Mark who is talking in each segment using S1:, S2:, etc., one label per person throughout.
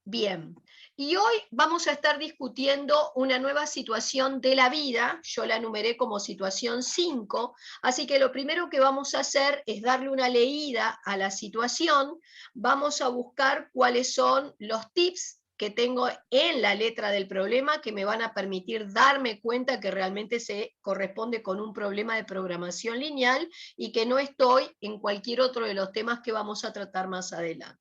S1: Bien, y hoy vamos a estar discutiendo una nueva situación de la vida, yo la numeré como situación 5, así que lo primero que vamos a hacer es darle una leída a la situación, vamos a buscar cuáles son los tips que tengo en la letra del problema que me van a permitir darme cuenta que realmente se corresponde con un problema de programación lineal y que no estoy en cualquier otro de los temas que vamos a tratar más adelante.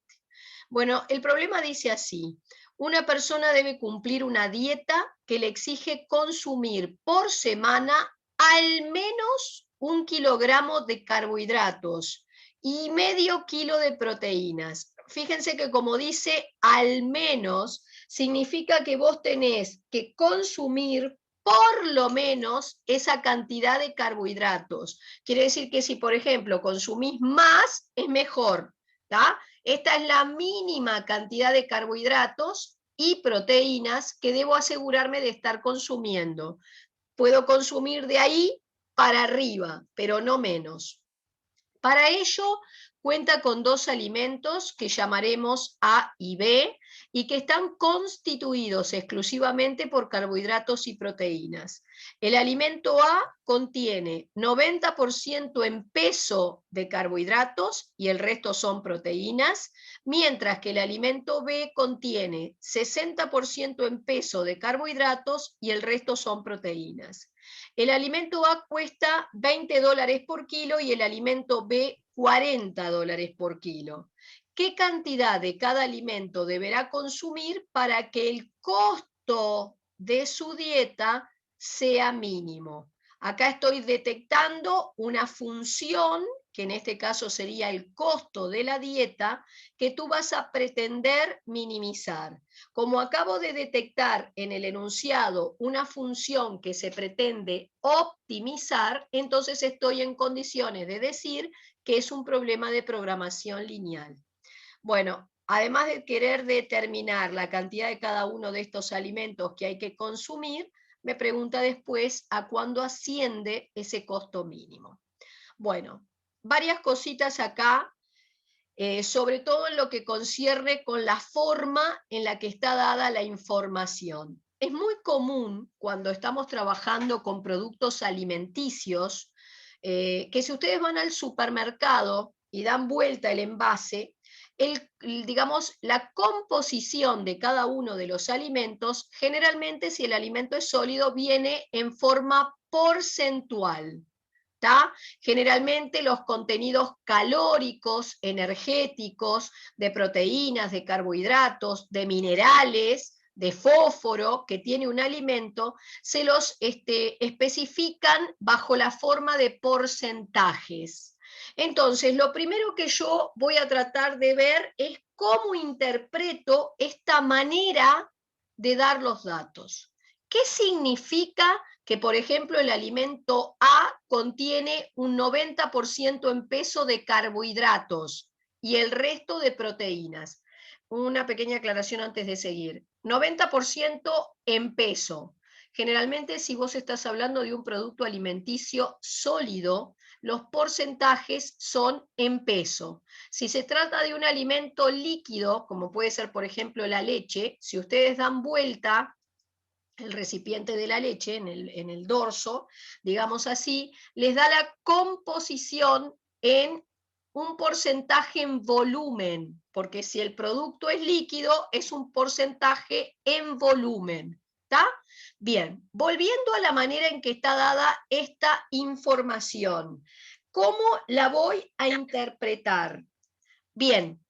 S1: Bueno, el problema dice así: una persona debe cumplir una dieta que le exige consumir por semana al menos 1 kilogramo de carbohidratos y medio kilo de proteínas. Fíjense que como dice al menos, significa que vos tenés que consumir por lo menos esa cantidad de carbohidratos. Quiere decir que si, por ejemplo, consumís más, es mejor, ¿tá? Esta es la mínima cantidad de carbohidratos y proteínas que debo asegurarme de estar consumiendo. Puedo consumir de ahí para arriba, pero no menos. Para ello, cuenta con 2 alimentos que llamaremos A y B y que están constituidos exclusivamente por carbohidratos y proteínas. El alimento A contiene 90% en peso de carbohidratos y el resto son proteínas, mientras que el alimento B contiene 60% en peso de carbohidratos y el resto son proteínas. El alimento A cuesta $20 por kilo y el alimento B $40 por kilo. ¿Qué cantidad de cada alimento deberá consumir para que el costo de su dieta sea mínimo? Acá estoy detectando una función, que en este caso sería el costo de la dieta, que tú vas a pretender minimizar. Como acabo de detectar en el enunciado una función que se pretende optimizar, entonces estoy en condiciones de decir que es un problema de programación lineal. Bueno, además de querer determinar la cantidad de cada uno de estos alimentos que hay que consumir, me pregunta después a cuándo asciende ese costo mínimo. Bueno, varias cositas acá, sobre todo en lo que concierne con la forma en la que está dada la información. Es muy común cuando estamos trabajando con productos alimenticios, que si ustedes van al supermercado y dan vuelta el envase, digamos, la composición de cada uno de los alimentos, generalmente si el alimento es sólido, viene en forma porcentual. ¿Tá? Generalmente los contenidos calóricos, energéticos, de proteínas, de carbohidratos, de minerales, de fósforo que tiene un alimento, se los especifican bajo la forma de porcentajes. Entonces, lo primero que yo voy a tratar de ver es cómo interpreto esta manera de dar los datos. ¿Qué significa que, por ejemplo, el alimento A contiene un 90% en peso de carbohidratos y el resto de proteínas? Una pequeña aclaración antes de seguir. 90% en peso. Generalmente, si vos estás hablando de un producto alimenticio sólido, los porcentajes son en peso. Si se trata de un alimento líquido, como puede ser, por ejemplo, la leche, si ustedes dan vuelta el recipiente de la leche en el dorso, digamos así, les da la composición en un porcentaje en volumen, porque si el producto es líquido, es un porcentaje en volumen. ¿Está? Bien, volviendo a la manera en que está dada esta información, ¿cómo la voy a interpretar? Bien,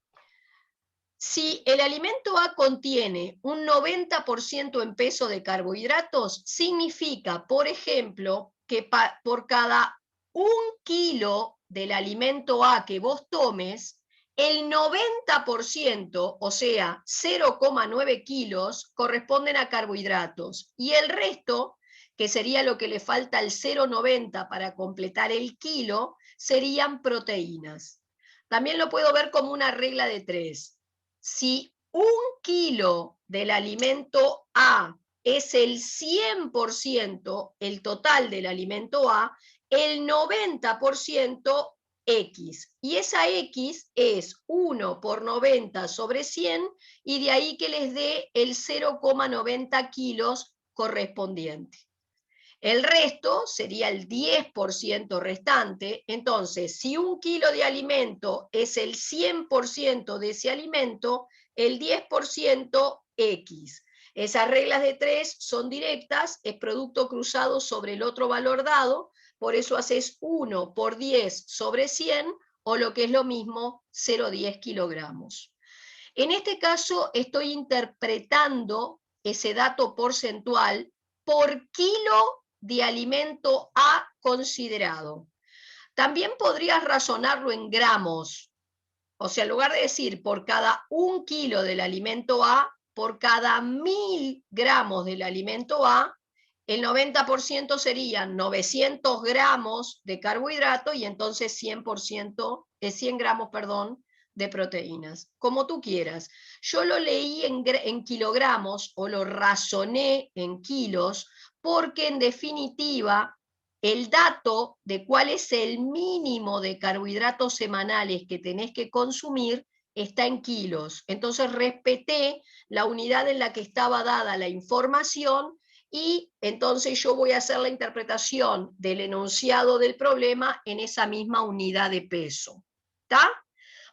S1: si el alimento A contiene un 90% en peso de carbohidratos, significa, por ejemplo, que por cada 1 kilo del alimento A que vos tomes, el 90%, o sea, 0,9 kilos, corresponden a carbohidratos. Y el resto, que sería lo que le falta al 0,90 para completar el kilo, serían proteínas. También lo puedo ver como una regla de 3. Si 1 kilo del alimento A es el 100%, el total del alimento A, el 90% X. Y esa X es 1 por 90 sobre 100, y de ahí que les dé el 0,90 kilos correspondiente. El resto sería el 10% restante. Entonces, si 1 kilo de alimento es el 100% de ese alimento, el 10% X. Esas reglas de 3 son directas, es producto cruzado sobre el otro valor dado, por eso haces 1 por 10 sobre 100, o lo que es lo mismo, 0,10 kilogramos. En este caso estoy interpretando ese dato porcentual por kilo de alimento A considerado. También podrías razonarlo en gramos. O sea, en lugar de decir por cada 1 kilo del alimento A, por cada 1000 gramos del alimento A, el 90% serían 900 gramos de carbohidrato y entonces 100 gramos, de proteínas, como tú quieras. Yo lo leí en kilogramos o lo razoné en kilos porque en definitiva el dato de cuál es el mínimo de carbohidratos semanales que tenés que consumir está en kilos. Entonces respeté la unidad en la que estaba dada la información y entonces yo voy a hacer la interpretación del enunciado del problema en esa misma unidad de peso. ¿Está?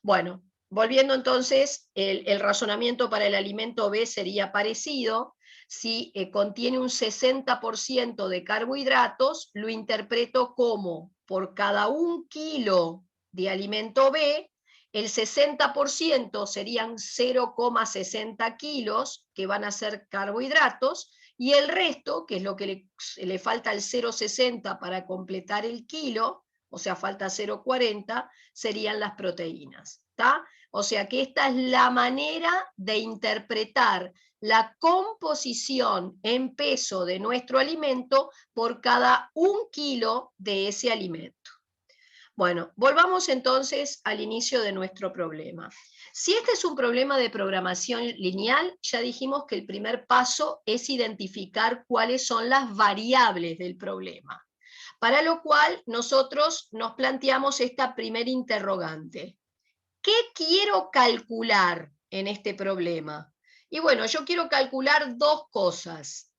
S1: Bueno, volviendo entonces, el razonamiento para el alimento B sería parecido. Si contiene un 60% de carbohidratos, lo interpreto como por cada 1 kilo de alimento B, el 60% serían 0,60 kilos, que van a ser carbohidratos, y el resto, que es lo que le falta el 0,60 para completar el kilo, o sea, falta 0,40, serían las proteínas. ¿Está? O sea que esta es la manera de interpretar la composición en peso de nuestro alimento por cada 1 kilo de ese alimento. Bueno, volvamos entonces al inicio de nuestro problema. Si este es un problema de programación lineal, ya dijimos que el primer paso es identificar cuáles son las variables del problema. Para lo cual nosotros nos planteamos esta primera interrogante. ¿Qué quiero calcular en este problema? Y bueno, yo quiero calcular dos cosas.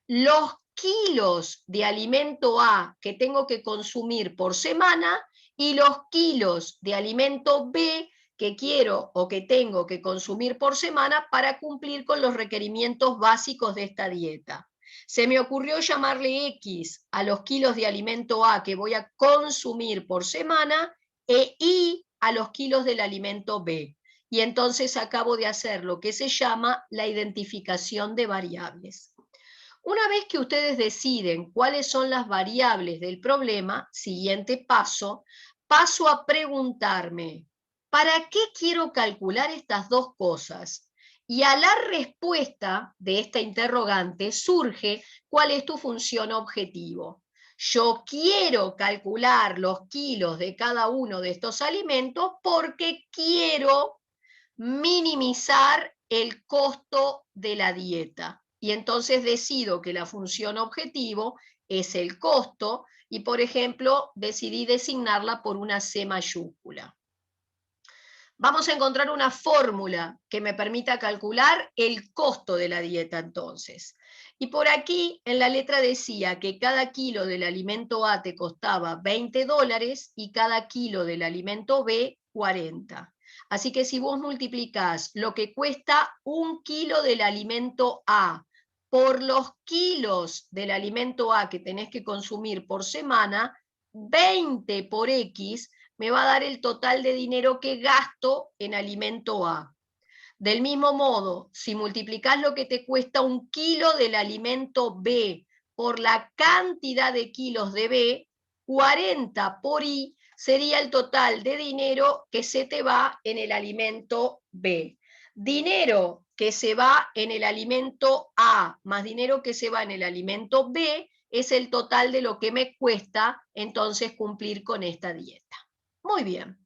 S1: Los kilos de alimento A que tengo que consumir por semana y los kilos de alimento B que quiero o que tengo que consumir por semana para cumplir con los requerimientos básicos de esta dieta. Se me ocurrió llamarle X a los kilos de alimento A que voy a consumir por semana e Y a los kilos del alimento B. Y entonces acabo de hacer lo que se llama la identificación de variables. Una vez que ustedes deciden cuáles son las variables del problema, siguiente paso, paso a preguntarme, ¿para qué quiero calcular estas dos cosas? Y a la respuesta de esta interrogante surge cuál es tu función objetivo. Yo quiero calcular los kilos de cada uno de estos alimentos porque quiero minimizar el costo de la dieta. Y entonces decido que la función objetivo es el costo y, por ejemplo, decidí designarla por una C mayúscula. Vamos a encontrar una fórmula que me permita calcular el costo de la dieta entonces. Y por aquí en la letra decía que cada kilo del alimento A te costaba $20 y cada kilo del alimento B 40. Así que si vos multiplicás lo que cuesta 1 kilo del alimento A por los kilos del alimento A que tenés que consumir por semana, 20 por X, me va a dar el total de dinero que gasto en alimento A. Del mismo modo, si multiplicás lo que te cuesta 1 kilo del alimento B por la cantidad de kilos de B, 40 por Y sería el total de dinero que se te va en el alimento B. Dinero que se va en el alimento A más dinero que se va en el alimento B es el total de lo que me cuesta entonces cumplir con esta dieta. Muy bien.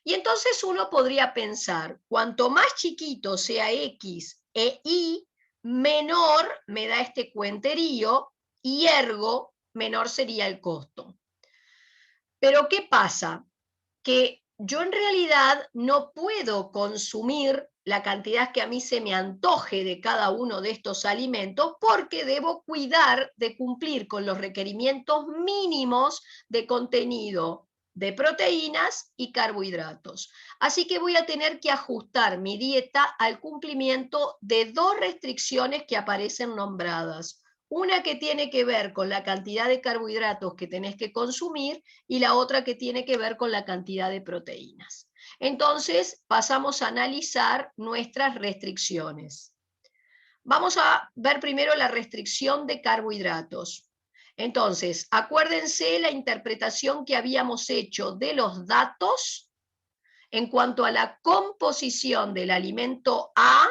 S1: Y entonces uno podría pensar, cuanto más chiquito sea X e Y, menor me da este cuenterío y ergo menor sería el costo. Pero ¿qué pasa? que yo en realidad no puedo consumir la cantidad que a mí se me antoje de cada uno de estos alimentos porque debo cuidar de cumplir con los requerimientos mínimos de contenido de proteínas y carbohidratos. Así que voy a tener que ajustar mi dieta al cumplimiento de dos restricciones que aparecen nombradas. Una que tiene que ver con la cantidad de carbohidratos que tenés que consumir y la otra que tiene que ver con la cantidad de proteínas. Entonces, pasamos a analizar nuestras restricciones. Vamos a ver primero la restricción de carbohidratos. Entonces, acuérdense la interpretación que habíamos hecho de los datos en cuanto a la composición del alimento A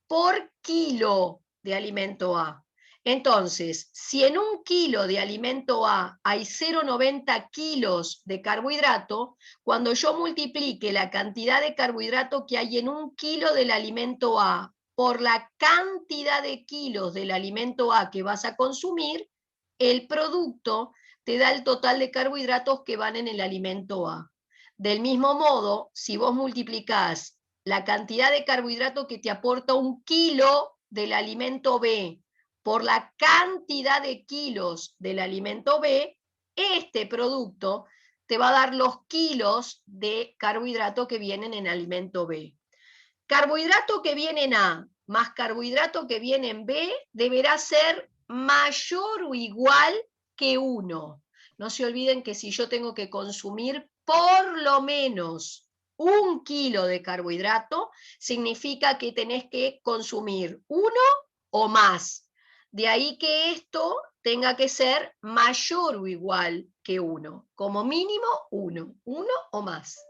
S1: por kilo de alimento A. Entonces, si en 1 kilo de alimento A hay 0,90 kilos de carbohidrato, cuando yo multiplique la cantidad de carbohidrato que hay en 1 kilo del alimento A por la cantidad de kilos del alimento A que vas a consumir, el producto te da el total de carbohidratos que van en el alimento A. Del mismo modo, si vos multiplicás la cantidad de carbohidrato que te aporta 1 kilo del alimento B por la cantidad de kilos del alimento B, este producto te va a dar los kilos de carbohidrato que vienen en el alimento B. Carbohidrato que viene en A más carbohidrato que viene en B deberá ser mayor o igual que 1. No se olviden que si yo tengo que consumir por lo menos 1 kilo de carbohidrato, significa que tenés que consumir 1 o más. De ahí que esto tenga que ser mayor o igual que 1. Como mínimo 1 o más.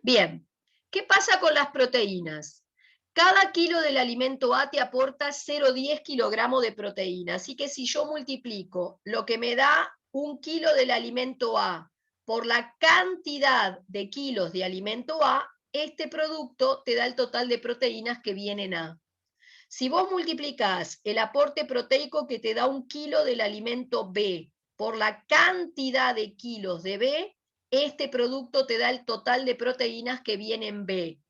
S1: Bien, ¿qué pasa con las proteínas? Cada kilo del alimento A te aporta 0,10 kilogramos de proteína. Así que si yo multiplico lo que me da 1 kilo del alimento A por la cantidad de kilos de alimento A, este producto te da el total de proteínas que vienen A. Si vos multiplicás el aporte proteico que te da 1 kilo del alimento B por la cantidad de kilos de B, este producto te da el total de proteínas que vienen en B.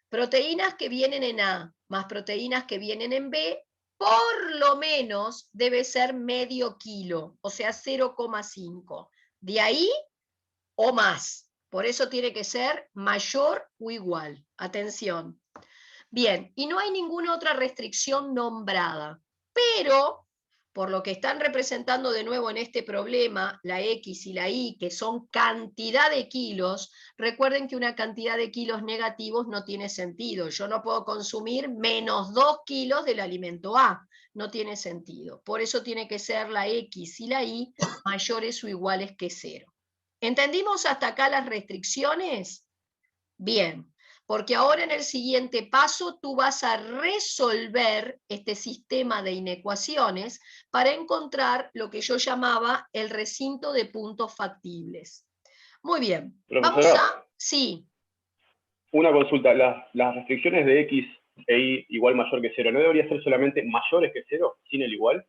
S1: Proteínas que vienen en A más proteínas que vienen en B, por lo menos debe ser medio kilo, o sea 0,5. De ahí o más. Por eso tiene que ser mayor o igual. Atención. Bien, y no hay ninguna otra restricción nombrada, pero por lo que están representando de nuevo en este problema, la X y la Y, que son cantidad de kilos, recuerden que una cantidad de kilos negativos no tiene sentido. Yo no puedo consumir menos 2 kilos del alimento A, no tiene sentido. Por eso tiene que ser la X y la Y mayores o iguales que 0. ¿Entendimos hasta acá las restricciones? Bien. Porque ahora en el siguiente paso tú vas a resolver este sistema de inecuaciones para encontrar lo que yo llamaba el recinto de puntos factibles. Muy bien, vamos
S2: Profesora,
S1: a... Sí.
S2: una consulta. Las restricciones de X e Y igual mayor que 0, ¿no debería ser solamente mayores que 0, sin el igual?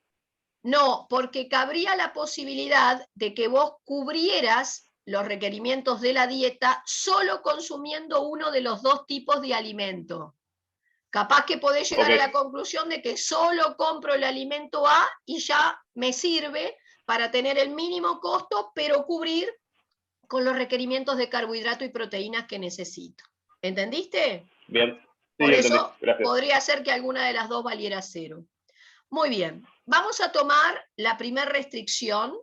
S1: No, porque cabría la posibilidad de que vos cubrieras los requerimientos de la dieta solo consumiendo uno de los dos tipos de alimento. Capaz que podés llegar a la conclusión de que solo compro el alimento A y ya me sirve para tener el mínimo costo, pero cubrir con los requerimientos de carbohidrato y proteínas que necesito. ¿Entendiste?
S2: Bien. Sí,
S1: Por
S2: entendí.
S1: eso
S2: Gracias.
S1: podría ser que alguna de las dos valiera 0. Muy bien, vamos a tomar la primera restricción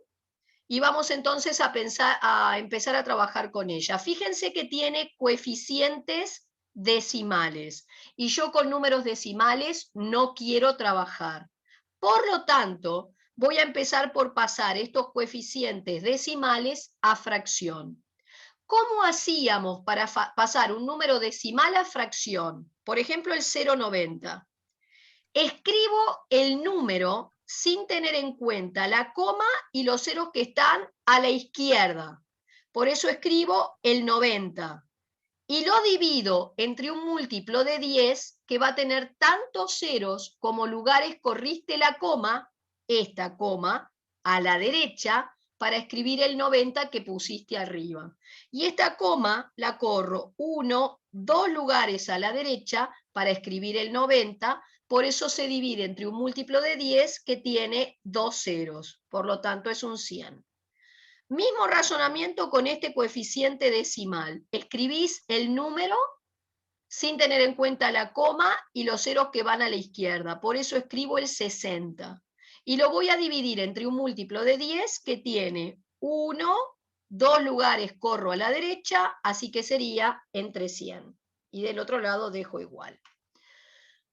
S1: y vamos entonces a empezar a trabajar con ella. Fíjense que tiene coeficientes decimales y yo con números decimales no quiero trabajar. Por lo tanto, voy a empezar por pasar estos coeficientes decimales a fracción. ¿Cómo hacíamos para pasar un número decimal a fracción? Por ejemplo, el 0,90. Escribo el número sin tener en cuenta la coma y los ceros que están a la izquierda. Por eso escribo el 90. Y lo divido entre un múltiplo de 10 que va a tener tantos ceros como lugares corriste la coma, esta coma, a la derecha, para escribir el 90 que pusiste arriba. Y esta coma la corro 1, 2 lugares a la derecha para escribir el 90, por eso se divide entre un múltiplo de 10 que tiene 2 ceros, por lo tanto es un 100. Mismo razonamiento con este coeficiente decimal. Escribís el número sin tener en cuenta la coma y los ceros que van a la izquierda. Por eso escribo el 60. Y lo voy a dividir entre un múltiplo de 10 que tiene 1, 2 lugares corro a la derecha, así que sería entre 100. Y del otro lado dejo igual.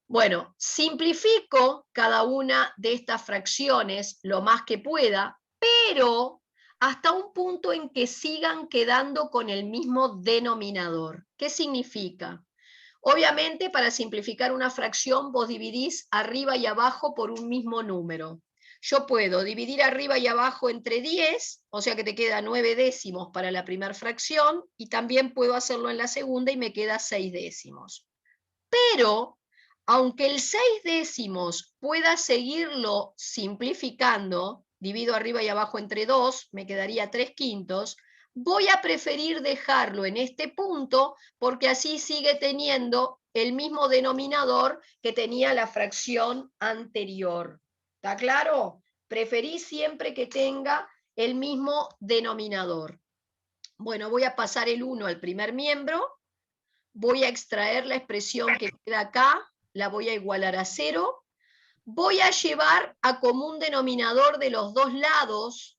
S1: Bueno, simplifico cada una de estas fracciones lo más que pueda, pero hasta un punto en que sigan quedando con el mismo denominador. ¿Qué significa? Obviamente, para simplificar una fracción, vos dividís arriba y abajo por un mismo número. Yo puedo dividir arriba y abajo entre 10, o sea que te queda 9 décimos para la primera fracción, y también puedo hacerlo en la segunda y me queda 6 décimos. Pero, aunque el 6 décimos pueda seguirlo simplificando, divido arriba y abajo entre 2, me quedaría 3/5, voy a preferir dejarlo en este punto porque así sigue teniendo el mismo denominador que tenía la fracción anterior. ¿Está claro? Preferí siempre que tenga el mismo denominador. Bueno, voy a pasar el 1 al primer miembro, voy a extraer la expresión que queda acá, la voy a igualar a 0, voy a llevar a común denominador de los dos lados,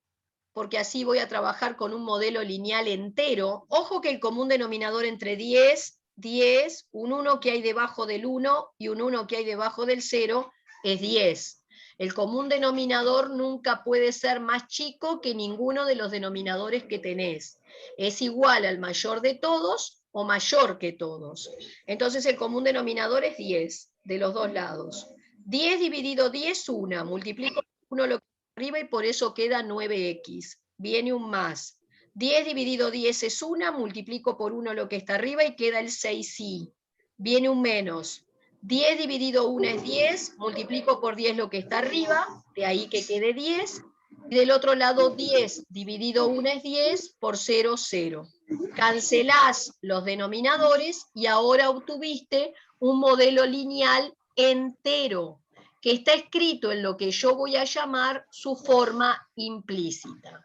S1: porque así voy a trabajar con un modelo lineal entero. Ojo que el común denominador entre 10, 10, un 1 que hay debajo del 1 y un 1 que hay debajo del 0 es 10. El común denominador nunca puede ser más chico que ninguno de los denominadores que tenés. Es igual al mayor de todos o mayor que todos. Entonces el común denominador es 10 de los dos lados. 10 dividido 10, 1. Multiplico 1 lo que arriba y por eso queda 9x. Viene un más. 10 dividido 10 es 1, multiplico por 1 lo que está arriba y queda el 6i. Viene un menos. 10 dividido 1 es 10, multiplico por 10 lo que está arriba, de ahí que quede 10. Y del otro lado 10 dividido 1 es 10, por 0, 0. Cancelás los denominadores y ahora obtuviste un modelo lineal entero, que está escrito en lo que yo voy a llamar su forma implícita.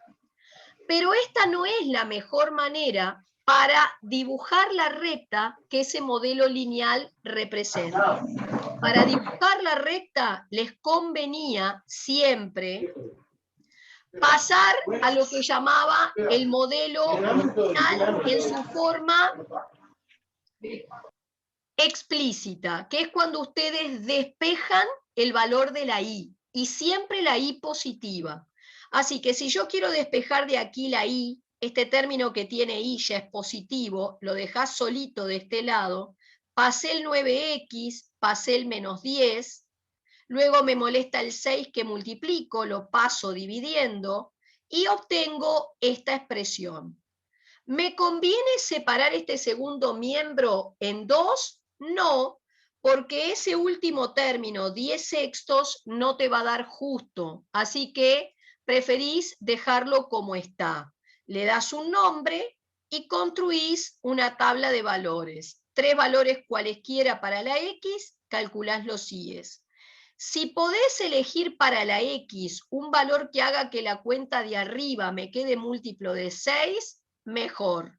S1: Pero esta no es la mejor manera para dibujar la recta que ese modelo lineal representa. Para dibujar la recta les convenía siempre pasar a lo que llamaba el modelo lineal en su forma explícita, que es cuando ustedes despejan el valor de la i, y siempre la i positiva. Así que si yo quiero despejar de aquí la i, este término que tiene i ya es positivo, lo dejás solito de este lado, pasé el 9x, pasé el menos 10, luego me molesta el 6 que multiplico, lo paso dividiendo, y obtengo esta expresión. ¿Me conviene separar este segundo miembro en 2? No, porque ese último término, 10/6, no te va a dar justo, así que preferís dejarlo como está. Le das un nombre y construís una tabla de valores. 3 valores cualesquiera para la x, calculás los i's. Si podés elegir para la x un valor que haga que la cuenta de arriba me quede múltiplo de 6, mejor.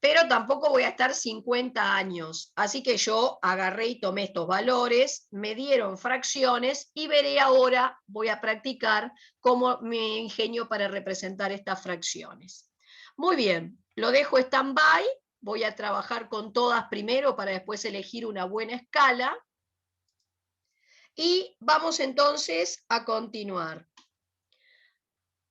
S1: Pero tampoco voy a estar 50 años. Así que yo agarré y tomé estos valores, me dieron fracciones y veré ahora, voy a practicar cómo me ingenio para representar estas fracciones. Muy bien, lo dejo stand-by, voy a trabajar con todas primero para después elegir una buena escala. Y vamos entonces a continuar.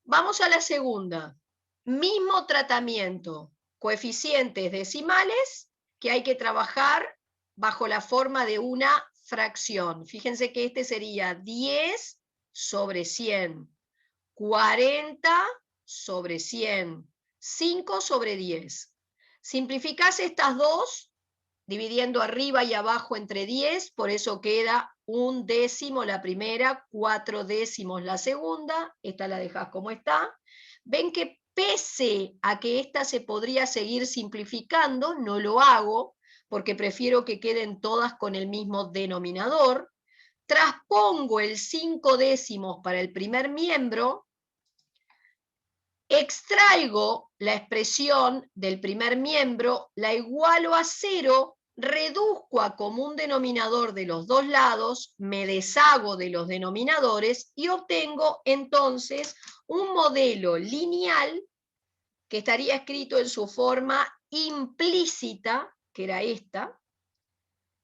S1: Vamos a la segunda. Mismo tratamiento, coeficientes decimales que hay que trabajar bajo la forma de una fracción. Fíjense que este sería 10 sobre 100, 40 sobre 100, 5 sobre 10. Simplificás estas dos, dividiendo arriba y abajo entre 10, por eso queda 1 décimo la primera, 4 décimos la segunda, esta la dejás como está. ven que pese a que esta se podría seguir simplificando, no lo hago, porque prefiero que queden todas con el mismo denominador. Traspongo el 5 décimos para el primer miembro, extraigo la expresión del primer miembro, la igualo a 0, reduzco a común denominador de los dos lados, me deshago de los denominadores y obtengo entonces un modelo lineal que estaría escrito en su forma implícita, que era esta,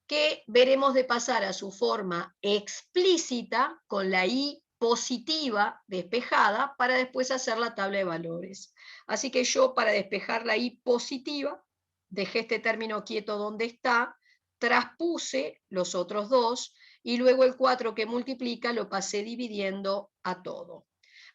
S1: que veremos de pasar a su forma explícita con la I positiva despejada para después hacer la tabla de valores. Así que yo, para despejar la I positiva, dejé este término quieto donde está, traspuse los otros dos y luego el 4 que multiplica lo pasé dividiendo a todo.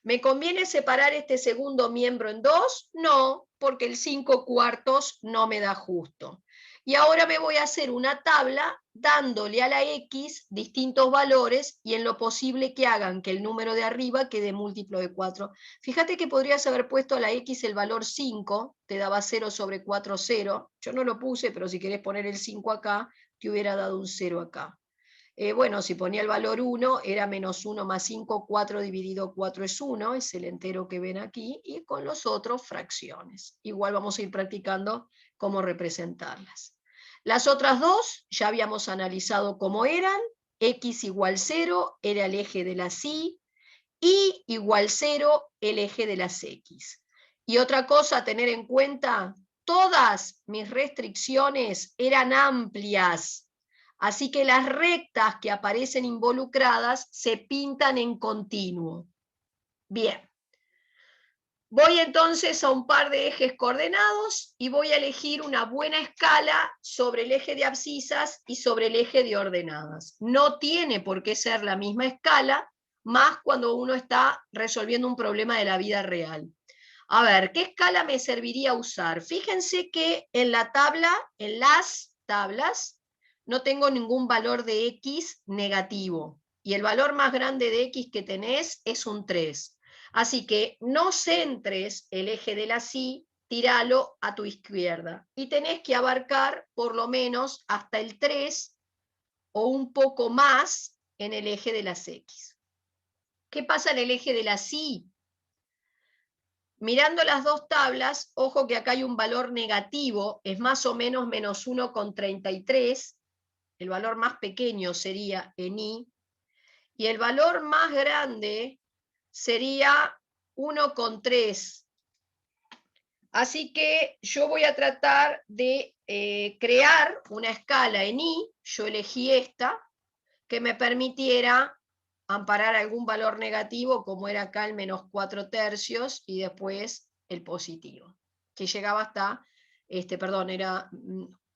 S1: ¿Me conviene separar este segundo miembro en dos? No, porque el 5/4 no me da justo. Y ahora me voy a hacer una tabla dándole a la X distintos valores y en lo posible que hagan que el número de arriba quede múltiplo de 4. Fíjate que podrías haber puesto a la X el valor 5, te daba 0/4, 0. Yo no lo puse, pero si querés poner el 5 acá, te hubiera dado un 0 acá. Bueno, si ponía el valor 1, era -1 más 5, 4 dividido 4 es 1, es el entero que ven aquí, y con los otros fracciones. Igual vamos a ir practicando cómo representarlas. Las otras dos ya habíamos analizado cómo eran. X igual 0 era el eje de las Y igual 0 el eje de las X. Y otra cosa a tener en cuenta, todas mis restricciones eran amplias. Así que las rectas que aparecen involucradas se pintan en continuo. Bien. Voy entonces a un par de ejes coordenados y voy a elegir una buena escala sobre el eje de abscisas y sobre el eje de ordenadas. No tiene por qué ser la misma escala, más cuando uno está resolviendo un problema de la vida real. A ver, ¿qué escala me serviría usar? Fíjense que en la tabla, en las tablas, no tengo ningún valor de X negativo. Y el valor más grande de X que tenés es un 3. Así que no centres el eje de la Y, tíralo a tu izquierda. Y tenés que abarcar por lo menos hasta el 3 o un poco más en el eje de las X. ¿Qué pasa en el eje de las Y? Mirando las dos tablas, ojo que acá hay un valor negativo, es más o menos -1,33, el valor más pequeño sería en Y, y el valor más grande sería 1,3. Así que yo voy a tratar de crear una escala en Y, yo elegí esta, que me permitiera amparar algún valor negativo, como era acá el -4/3, y después el positivo, que llegaba hasta, era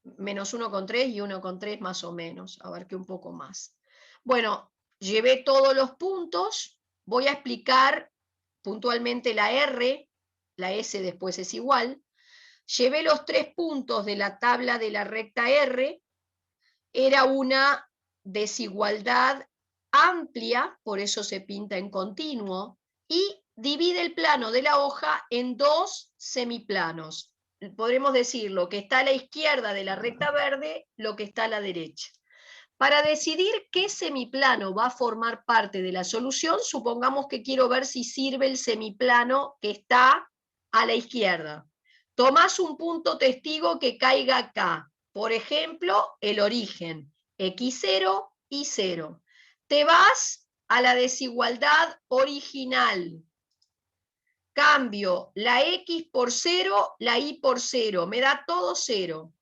S1: -1,3 y 1,3 más o menos, abarqué un poco más. Bueno, llevé todos los puntos, voy a explicar puntualmente la R, la S después es igual, llevé los 3 puntos de la tabla de la recta R, era una desigualdad amplia, por eso se pinta en continuo, y divide el plano de la hoja en dos semiplanos. Podremos decir lo que está a la izquierda de la recta verde, lo que está a la derecha. Para decidir qué semiplano va a formar parte de la solución, supongamos que quiero ver si sirve el semiplano que está a la izquierda. Tomás un punto testigo que caiga acá. Por ejemplo, el origen. X0 y 0. Te vas a la desigualdad original. Cambio la X por 0, la Y por 0. Me da todo 0.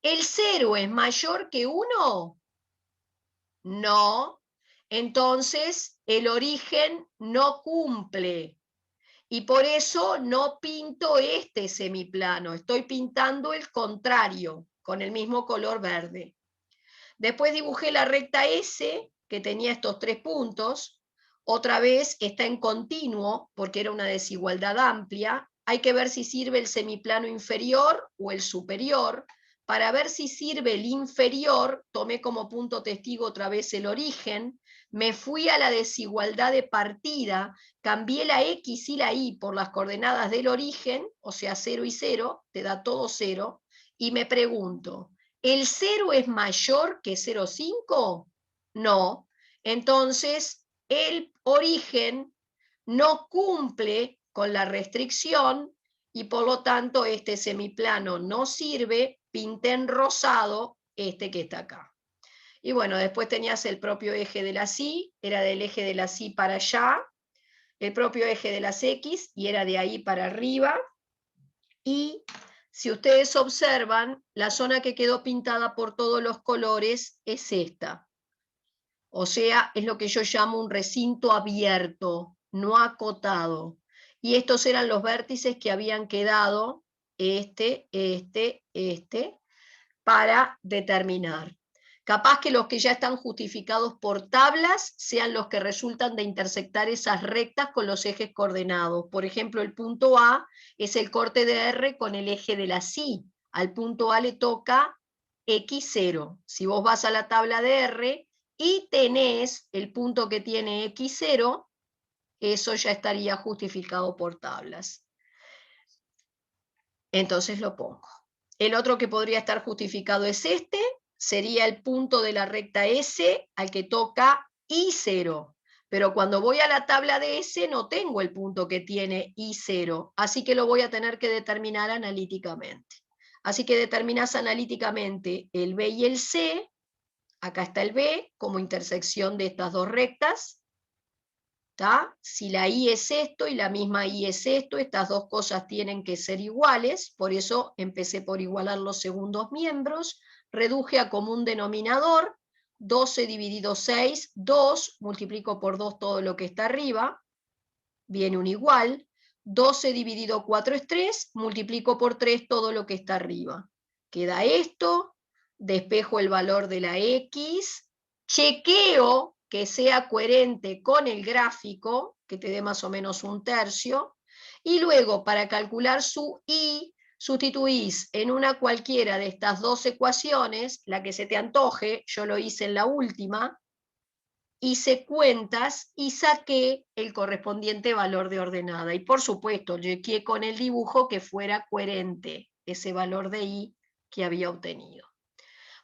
S1: ¿El 0 es mayor que 1? No. Entonces, el origen no cumple. Y por eso no pinto este semiplano. Estoy pintando el contrario, con el mismo color verde. Después dibujé la recta S, que tenía estos 3 puntos. Otra vez está en continuo, porque era una desigualdad amplia. Hay que ver si sirve el semiplano inferior o el superior. para ver si sirve el inferior, tomé como punto testigo otra vez el origen, me fui a la desigualdad de partida, cambié la X y la Y por las coordenadas del origen, o sea 0 y 0, te da todo 0, y me pregunto, ¿el 0 es mayor que 0,5? No. Entonces, el origen no cumple con la restricción y por lo tanto este semiplano no sirve, pinté en rosado este que está acá. Y bueno, después tenías el propio eje de las Y, era del eje de las Y para allá, el propio eje de las X y era de ahí para arriba. Y si ustedes observan, la zona que quedó pintada por todos los colores es esta. O sea, es lo que yo llamo un recinto abierto, no acotado. Y estos eran los vértices que habían quedado, este, para determinar. Capaz que los que ya están justificados por tablas sean los que resultan de intersectar esas rectas con los ejes coordenados. Por ejemplo, el punto A es el corte de R con el eje de la Y. Al punto A le toca X0. Si vos vas a la tabla de R y tenés el punto que tiene X0, eso ya estaría justificado por tablas. Entonces lo pongo. El otro que podría estar justificado es este, sería el punto de la recta S al que toca I0. Pero cuando voy a la tabla de S no tengo el punto que tiene I0, así que lo voy a tener que determinar analíticamente. Así que determinas analíticamente el B y el C, acá está el B como intersección de estas dos rectas, ¿tá? Si la I es esto y la misma I es esto, estas dos cosas tienen que ser iguales, por eso empecé por igualar los segundos miembros, reduje a común denominador, 12 dividido 6, 2, multiplico por 2 todo lo que está arriba, viene un igual, 12 dividido 4 es 3, multiplico por 3 todo lo que está arriba. Queda esto, despejo el valor de la X, chequeo que sea coherente con el gráfico, que te dé más o menos un tercio, y luego para calcular su Y, sustituís en una cualquiera de estas dos ecuaciones, la que se te antoje, yo lo hice en la última, hice cuentas y saqué el correspondiente valor de ordenada. Y por supuesto, chequeé con el dibujo que fuera coherente ese valor de I que había obtenido.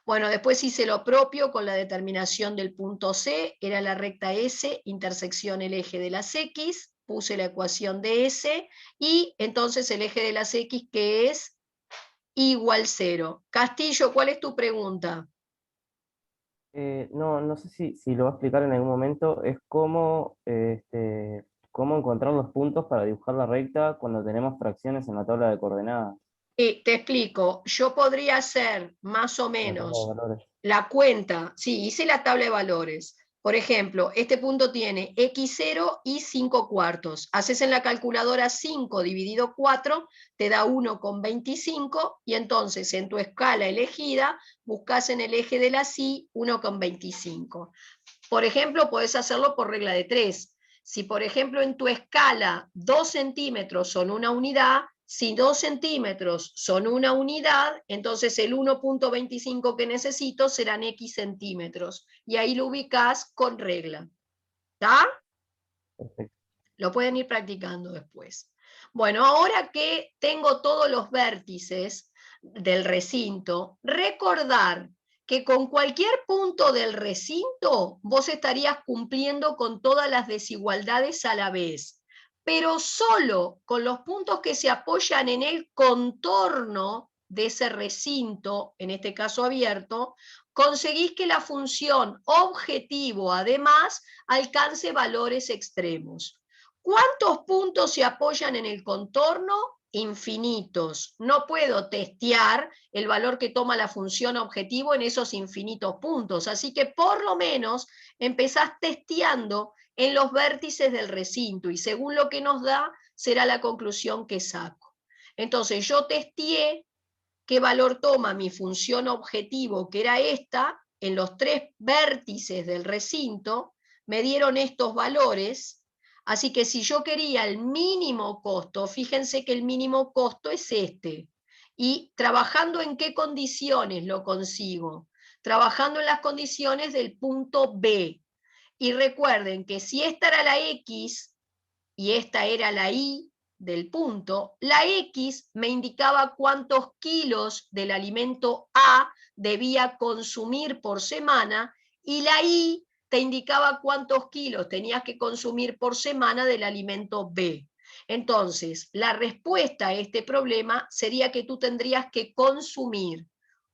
S1: Bueno, después hice lo propio con la determinación del punto C, era la recta S, intersección el eje de las X, puse la ecuación de S, y entonces el eje de las X que es igual 0. Castillo, ¿cuál es tu pregunta?
S3: No sé si lo va a explicar en algún momento, es cómo encontrar los puntos para dibujar la recta cuando tenemos fracciones en la tabla de coordenadas,
S1: Te explico, yo podría hacer más o
S3: en la tabla de
S1: menos
S3: valores.
S1: la cuenta, sí, hice la tabla de valores. Por ejemplo, este punto tiene x0 y 5 cuartos. Haces en la calculadora 5 dividido 4, te da 1,25 y entonces en tu escala elegida buscas en el eje de la Y 1,25. Por ejemplo, podés hacerlo por regla de 3. Si, por ejemplo, en tu escala 2 centímetros son una unidad, si 2 centímetros son una unidad, entonces el 1,25 que necesito serán X centímetros. Y ahí lo ubicás con regla. ¿Está?
S3: Perfecto.
S1: Lo pueden ir practicando después. Bueno, ahora que tengo todos los vértices del recinto, recordar que con cualquier punto del recinto vos estarías cumpliendo con todas las desigualdades a la vez, pero solo con los puntos que se apoyan en el contorno de ese recinto, en este caso abierto, conseguís que la función objetivo además alcance valores extremos. ¿Cuántos puntos se apoyan en el contorno? Infinitos. No puedo testear el valor que toma la función objetivo en esos infinitos puntos. Así que por lo menos empezás testeando en los vértices del recinto y según lo que nos da será la conclusión que saco. Entonces yo testeé qué valor toma mi función objetivo, que era esta, en los 3 vértices del recinto, me dieron estos valores. Así que si yo quería el mínimo costo, fíjense que el mínimo costo es este. ¿Y trabajando en qué condiciones lo consigo? Trabajando en las condiciones del punto B. Y recuerden que si esta era la X y esta era la Y del punto, la X me indicaba cuántos kilos del alimento A debía consumir por semana y la Y te indicaba cuántos kilos tenías que consumir por semana del alimento B. Entonces, la respuesta a este problema sería que tú tendrías que consumir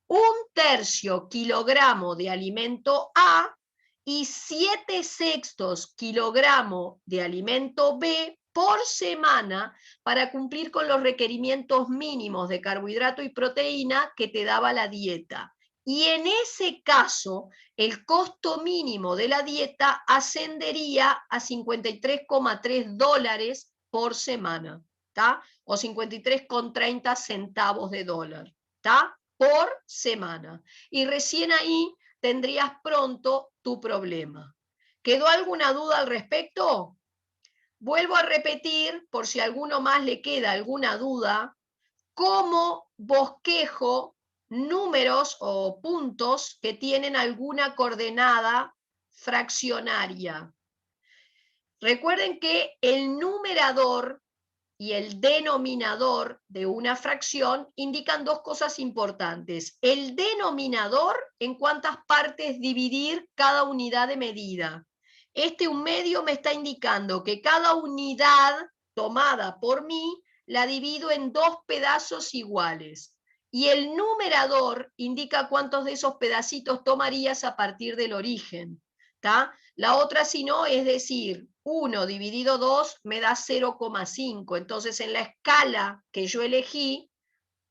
S1: 1/3 kilogramo de alimento A y 7/6 kilogramo de alimento B por semana para cumplir con los requerimientos mínimos de carbohidrato y proteína que te daba la dieta. Y en ese caso, el costo mínimo de la dieta ascendería a $53,3 por semana, ¿tá? O 53,30 centavos de dólar, ¿tá? Por semana. Y recién ahí tendrías pronto tu problema. ¿Quedó alguna duda al respecto? Vuelvo a repetir, por si a alguno más le queda alguna duda, cómo bosquejo números o puntos que tienen alguna coordenada fraccionaria. Recuerden que el numerador y el denominador de una fracción indican dos cosas importantes. El denominador, en cuántas partes dividir cada unidad de medida. Este 1/2 me está indicando que cada unidad tomada por mí la divido en 2 pedazos iguales. Y el numerador indica cuántos de esos pedacitos tomarías a partir del origen. ¿Tá? La otra, si no, es decir, 1 dividido 2 me da 0,5. Entonces, en la escala que yo elegí,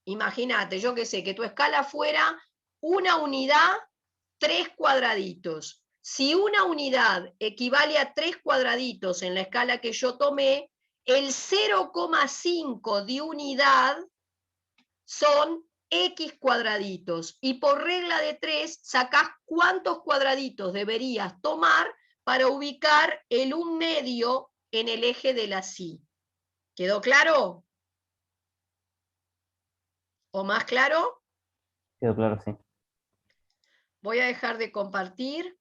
S1: imagínate, yo qué sé, que tu escala fuera una unidad, 3 cuadraditos. Si una unidad equivale a 3 cuadraditos en la escala que yo tomé, el 0,5 de unidad son X cuadraditos, y por regla de 3 sacás cuántos cuadraditos deberías tomar para ubicar el 1/2 en el eje de la Y. ¿Quedó claro? ¿O más claro?
S3: Quedó claro, sí.
S1: Voy a dejar de compartir.